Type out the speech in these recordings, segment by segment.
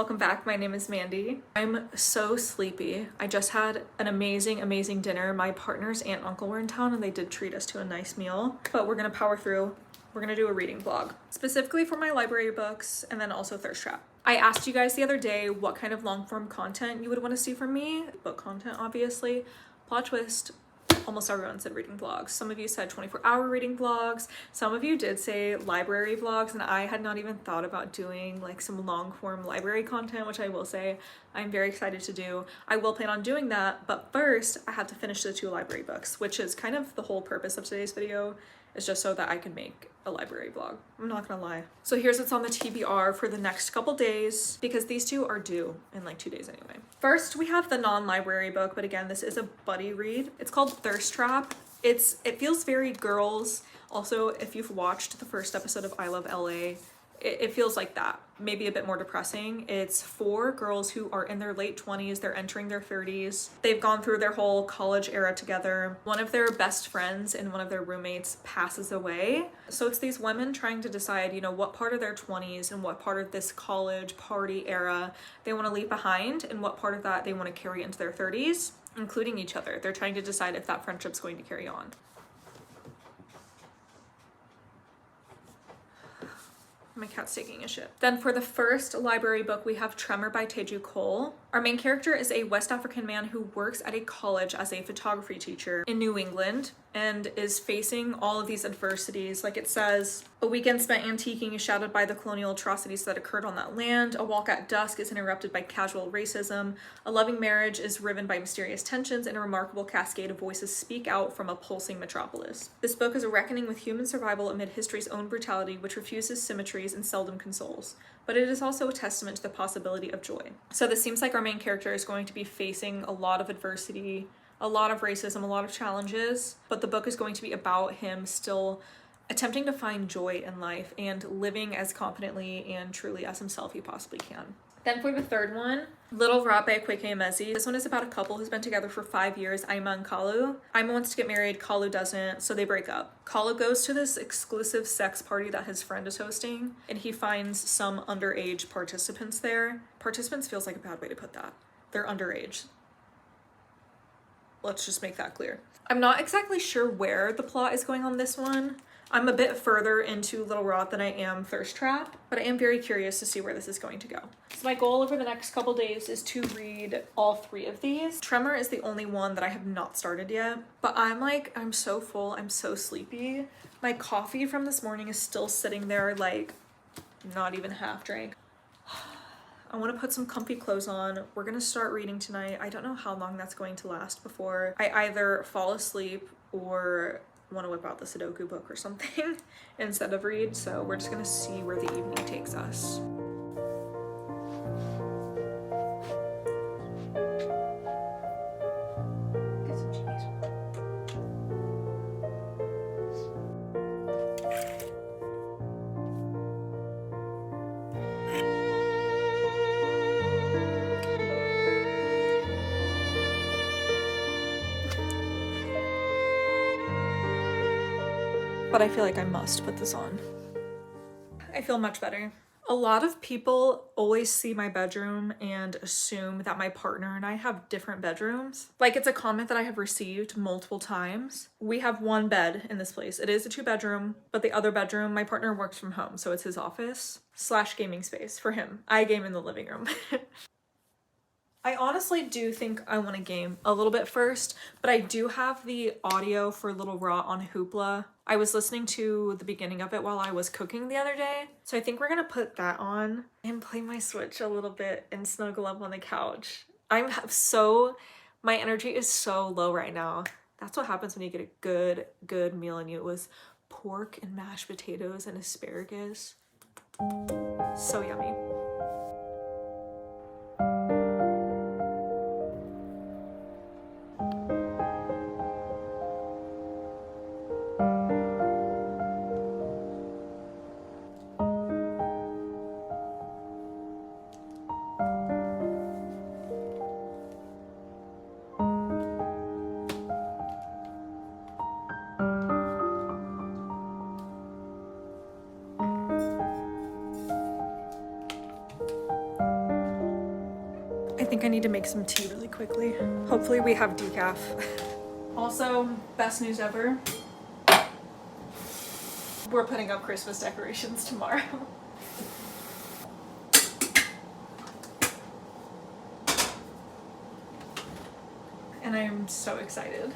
welcome back. My name is Mandy. I'm so sleepy. I just had an amazing dinner. My partner's aunt and uncle were in town and they did treat us to a nice meal, but we're gonna power through. We're gonna do a reading vlog, specifically for my library books and then also Thirst Trap. I asked you guys the other day what kind of long form content you would want to see from me. Book content, obviously. Plot twist, almost everyone said reading vlogs. Some of you said 24-hour reading vlogs. Some of you did say library vlogs, and I had not even thought about doing like some long form library content, which I will say I'm very excited to do. I will plan on doing that, but first I have to finish the 2 library books, which is kind of the whole purpose of today's video, is just so that I can make a library vlog. I'm not gonna lie. So here's what's on the TBR for the next couple days, because these 2 are due in like 2 days anyway. First, we have the non-library book, but again, this is a buddy read. It's called Thirst Trap. It feels very girls. Also, if you've watched the first episode of I Love LA, it feels like that. Maybe a bit more depressing. It's 4 girls who are in their late 20s. They're entering their 30s. They've gone through their whole college era together. One of their best friends and one of their roommates passes away. So it's these women trying to decide, you know, what part of their 20s and what part of this college party era they want to leave behind and what part of that they want to carry into their 30s, including each other. They're trying to decide if that friendship's going to carry on. My cat's taking a shit. Then for the first library book, we have Tremor by Teju Cole. Our main character is a West African man who works at a college as a photography teacher in New England and is facing all of these adversities. Like it says, a weekend spent antiquing is shadowed by the colonial atrocities that occurred on that land. A walk at dusk is interrupted by casual racism. A loving marriage is riven by mysterious tensions, and a remarkable cascade of voices speak out from a pulsing metropolis. This book is a reckoning with human survival amid history's own brutality, which refuses symmetries and seldom consoles. But it is also a testament to the possibility of joy. So this seems like our main character is going to be facing a lot of adversity, a lot of racism, a lot of challenges, but the book is going to be about him still attempting to find joy in life and living as confidently and truly as himself he possibly can. Then for the third one, Little Rat by Kweke Emezi. This one is about a couple who's been together for 5 years, Aima and Kalu. Aima wants to get married, Kalu doesn't, so they break up. Kalu goes to this exclusive sex party that his friend is hosting, and he finds some underage participants there. Participants feels like a bad way to put that. They're underage. Let's just make that clear. I'm not exactly sure where the plot is going on this one. I'm a bit further into Little Rot than I am Thirst Trap, but I am very curious to see where this is going to go. So my goal over the next couple days is to read all 3 of these. Tremor is the only one that I have not started yet, but I'm so full, I'm so sleepy. My coffee from this morning is still sitting there, like not even half drank. I want to put some comfy clothes on. We're gonna start reading tonight. I don't know how long that's going to last before I either fall asleep or want to whip out the Sudoku book or something instead of read. So we're just gonna see where the evening takes us. But I feel like I must put this on. I feel much better. A lot of people always see my bedroom and assume that my partner and I have different bedrooms. Like, it's a comment that I have received multiple times. We have one bed in this place. It is a 2-bedroom, but the other bedroom, my partner works from home, so it's his office / gaming space for him. I game in the living room. I honestly do think I want to game a little bit first, but I do have the audio for Little Rot on Hoopla. I was listening to the beginning of it while I was cooking the other day, so I think we're gonna put that on and play my Switch a little bit and snuggle up on the couch. My energy is so low right now. That's what happens when you get a good meal in you. It was pork and mashed potatoes and asparagus. So yummy. I think I need to make some tea really quickly. Hopefully we have decaf. Also, best news ever. We're putting up Christmas decorations tomorrow. And I am so excited.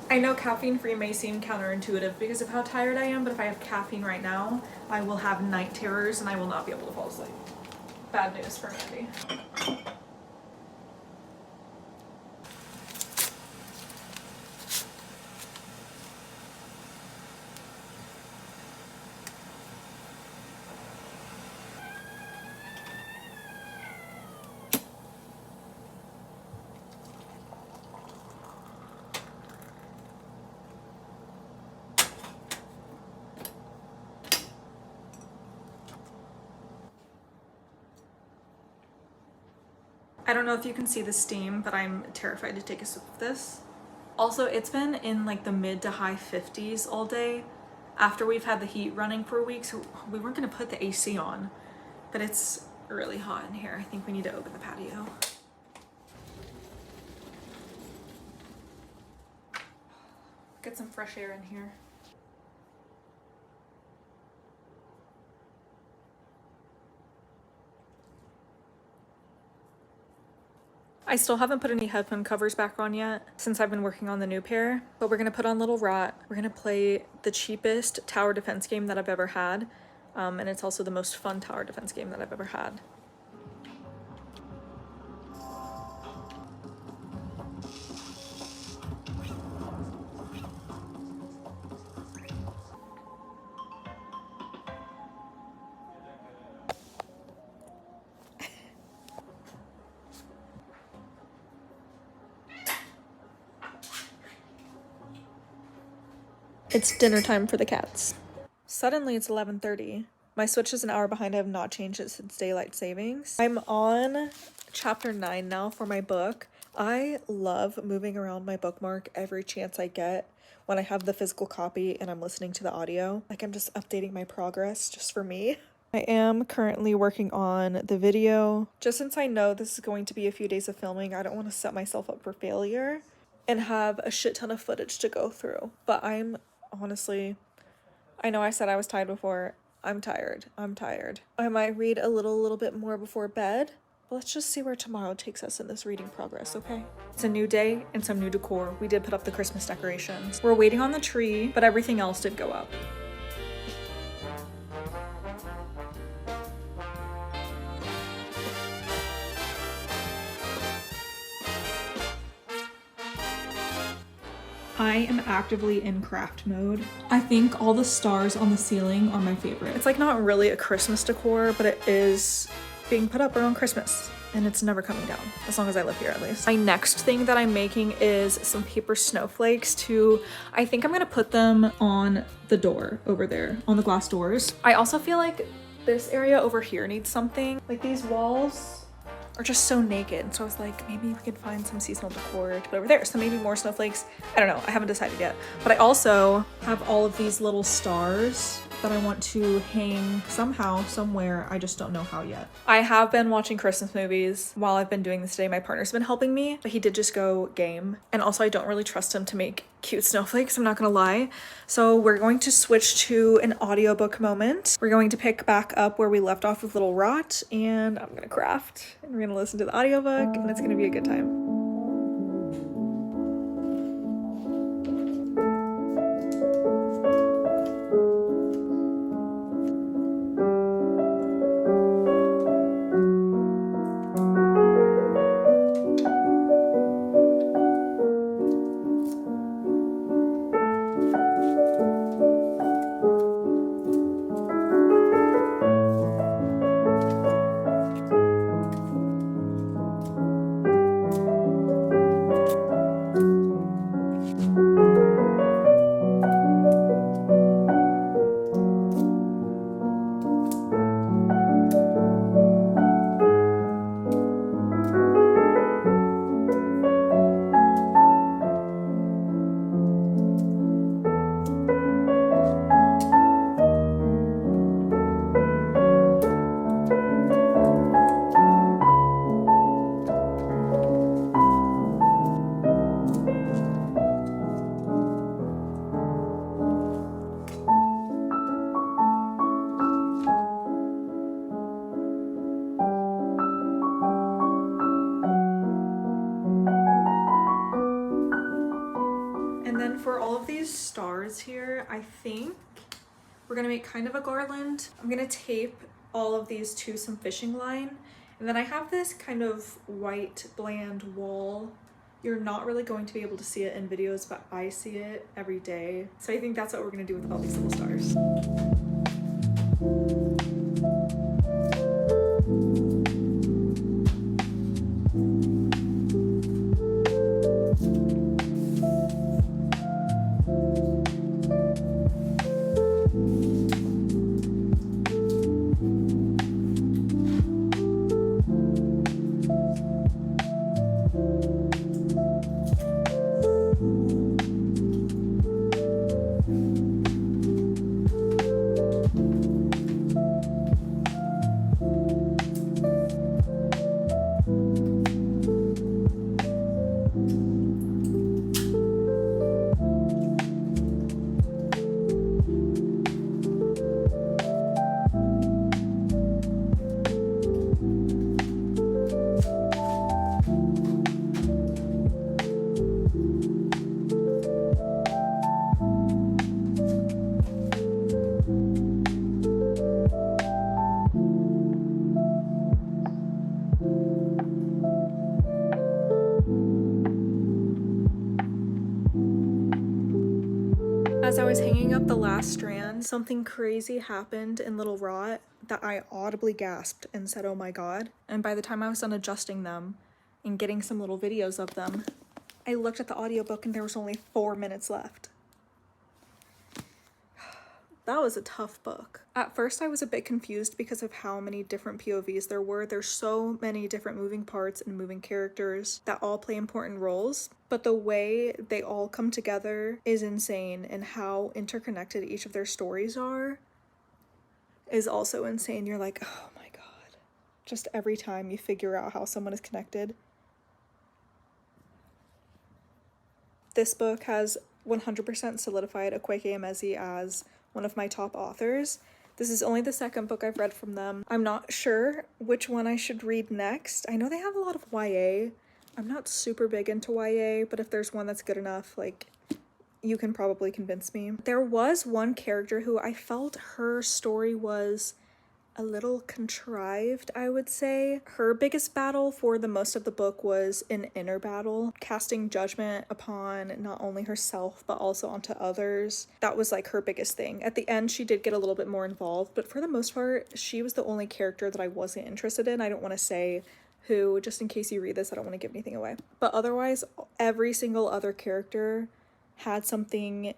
I know caffeine-free may seem counterintuitive because of how tired I am, but if I have caffeine right now, I will have night terrors and I will not be able to fall asleep. Bad news for Mandy. I don't know if you can see the steam, but I'm terrified to take a sip of this. Also, it's been in like the mid to high 50s all day. After we've had the heat running for a week, so we weren't gonna put the AC on, but it's really hot in here. I think we need to open the patio. Get some fresh air in here. I still haven't put any headphone covers back on yet since I've been working on the new pair, but we're gonna put on Little Rot. We're gonna play the cheapest tower defense game that I've ever had, and it's also the most fun tower defense game that I've ever had. It's dinner time for the cats. Suddenly it's 11:30. My Switch is an hour behind. I have not changed it since daylight savings. I'm on chapter 9 now for my book. I love moving around my bookmark every chance I get when I have the physical copy and I'm listening to the audio. Like I'm just updating my progress just for me. I am currently working on the video. Just since I know this is going to be a few days of filming, I don't want to set myself up for failure and have a shit ton of footage to go through. But I'm honestly, I know I said I was tired before. I'm tired. I might read a little bit more before bed, but let's just see where tomorrow takes us in this reading progress, okay? It's a new day and some new decor. We did put up the Christmas decorations. We're waiting on the tree, but everything else did go up. I am actively in craft mode. I think all the stars on the ceiling are my favorite. It's like not really a Christmas decor, but it is being put up around Christmas and it's never coming down, as long as I live here at least. My next thing that I'm making is some paper snowflakes I think I'm gonna put them on the door over there, on the glass doors. I also feel like this area over here needs something. Like these walls are just so naked. So I was like, maybe we could find some seasonal decor to put over there. So maybe more snowflakes. I don't know, I haven't decided yet. But I also have all of these little stars that I want to hang somehow, somewhere. I just don't know how yet. I have been watching Christmas movies while I've been doing this today. My partner's been helping me, but he did just go game. And also I don't really trust him to make cute snowflakes, I'm not gonna lie. So we're going to switch to an audiobook moment. We're going to pick back up where we left off with Little Rot, and I'm gonna craft, and we're gonna listen to the audiobook, and it's gonna be a good time. here, I think we're gonna make kind of a garland. I'm gonna tape all of these to some fishing line. And then I have this kind of white bland wall. You're not really going to be able to see it in videos, but I see it every day. So I think that's what we're gonna do with all these little stars. As I was hanging up the last strand, something crazy happened in Little Rot that I audibly gasped and said, oh my god. And by the time I was done adjusting them and getting some little videos of them, I looked at the audiobook and there was only 4 minutes left. That was a tough book. At first I was a bit confused because of how many different POVs there were. There's so many different moving parts and moving characters that all play important roles, but the way they all come together is insane, and how interconnected each of their stories are is also insane. You're like, oh my god. Just every time you figure out how someone is connected. This book has 100% solidified Akwaeke Emezi as one of my top authors. This is only the second book I've read from them. I'm not sure which one I should read next. I know they have a lot of YA. I'm not super big into YA, but if there's one that's good enough, like, you can probably convince me. There was one character who I felt her story was a little contrived, I would say. Her biggest battle for the most of the book was an inner battle, casting judgment upon not only herself but also onto others. That was like her biggest thing. At the end, she did get a little bit more involved, but for the most part, she was the only character that I wasn't interested in. I don't want to say who, just in case you read this, I don't want to give anything away. But otherwise, every single other character had something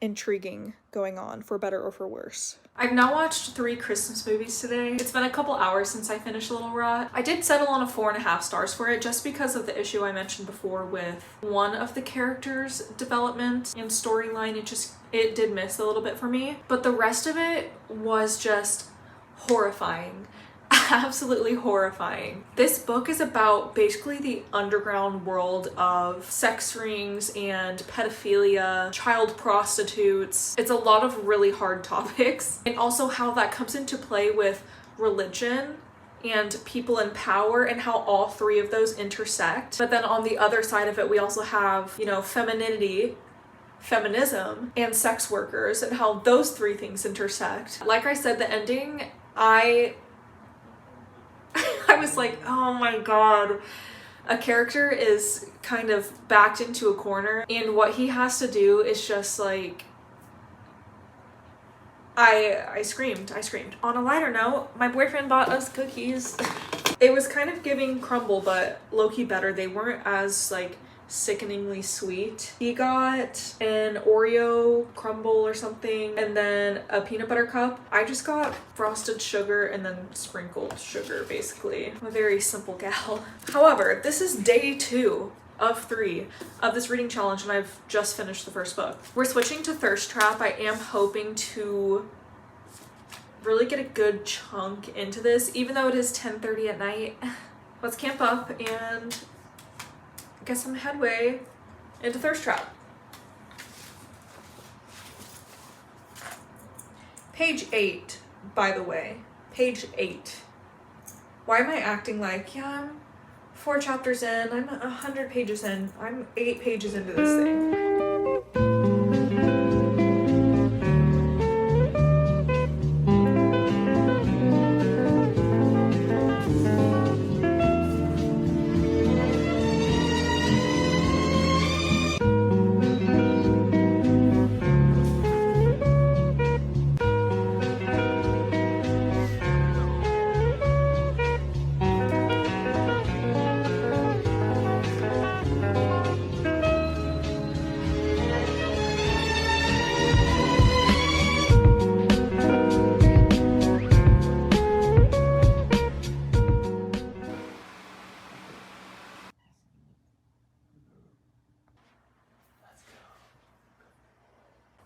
intriguing going on, for better or for worse. I've now watched 3 Christmas movies today. It's been a couple hours since I finished Little Rot. I did settle on a 4.5 stars for it just because of the issue I mentioned before with one of the characters' development and storyline. It did miss a little bit for me, but the rest of it was just horrifying. Absolutely horrifying. This book is about basically the underground world of sex rings and pedophilia, child prostitutes. It's a lot of really hard topics, and also how that comes into play with religion and people in power and how all 3 of those intersect. But then on the other side of it, we also have, you know, femininity, feminism, and sex workers, and how those 3 things intersect. Like I said, the ending, I was like, oh my god. A character is kind of backed into a corner, and what he has to do is just like, I screamed. On a lighter note, my boyfriend bought us cookies. It was kind of giving crumble, but low-key better. They weren't as like sickeningly sweet. He got an Oreo crumble or something, and then a peanut butter cup. I just got frosted sugar and then sprinkled sugar, basically. I'm a very simple gal. However, this is day 2 of 3 of this reading challenge, and I've just finished the first book. We're switching to Thirst Trap. I am hoping to really get a good chunk into this, even though it is 10:30 at night. Let's camp up and get some headway into Thirst Trap. Page 8, by the way. Page 8. Why am I acting like, yeah, I'm 4 chapters in, I'm 100 pages in, I'm 8 pages into this thing.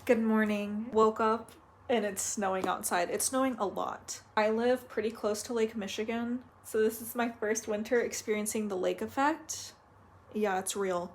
Good morning. Woke up and it's snowing outside. It's snowing a lot. I live pretty close to Lake Michigan, so this is my first winter experiencing the lake effect. Yeah, it's real.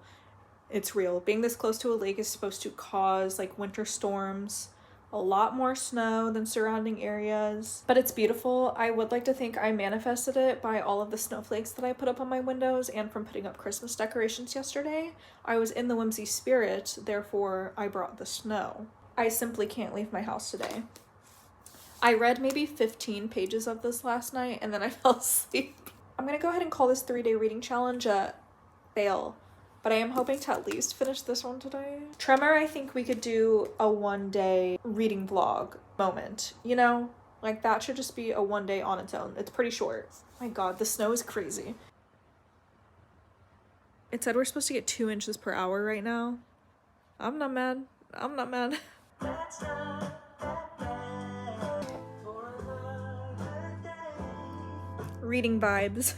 It's real. Being this close to a lake is supposed to cause like winter storms, a lot more snow than surrounding areas, but it's beautiful. I would like to think I manifested it by all of the snowflakes that I put up on my windows and from putting up Christmas decorations yesterday. I was in the whimsy spirit, therefore I brought the snow. I simply can't leave my house today. I read maybe 15 pages of this last night and then I fell asleep. I'm gonna go ahead and call this 3-day reading challenge a fail, but I am hoping to at least finish this one today. Tremor, I think we could do a 1-day reading vlog moment, you know? Like that should just be a 1 day on its own. It's pretty short. My God, the snow is crazy. It said we're supposed to get 2 inches per hour right now. I'm not mad. I'm not mad. Reading vibes.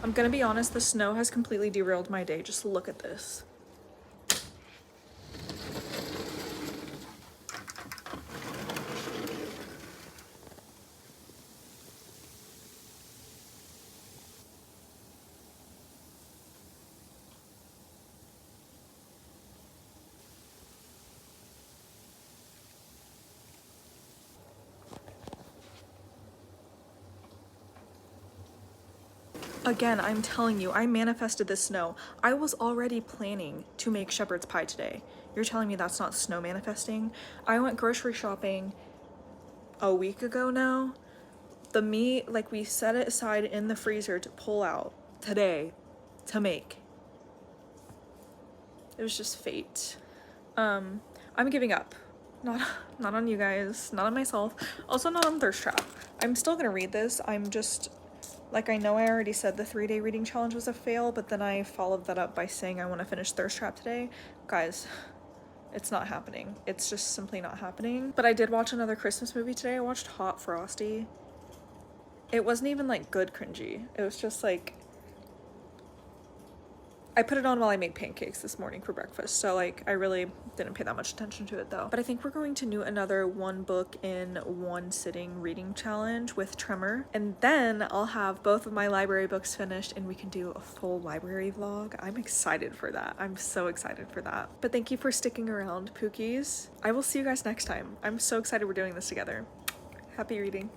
I'm gonna be honest, the snow has completely derailed my day. Just look at this. Again, I'm telling you, I manifested this snow. I was already planning to make shepherd's pie today. You're telling me that's not snow manifesting? I went grocery shopping a week ago now. The meat, like we set it aside in the freezer to pull out today to make. It was just fate. I'm giving up. Not on you guys, not on myself, also not on Thirst Trap. I'm still gonna read this. I'm just, like, I know I already said the 3-day reading challenge was a fail, but then I followed that up by saying I want to finish Thirst Trap today. Guys, it's not happening. It's just simply not happening. But I did watch another Christmas movie today. I watched Hot Frosty. It wasn't even like good cringy. It was just like, I put it on while I made pancakes this morning for breakfast, so like I really didn't pay that much attention to it though. But I think we're going to do another 1 book in 1 sitting reading challenge with Tremor, and then I'll have both of my library books finished and we can do a full library vlog. I'm excited for that. I'm so excited for that. But thank you for sticking around, Pookies. I will see you guys next time. I'm so excited we're doing this together. Happy reading.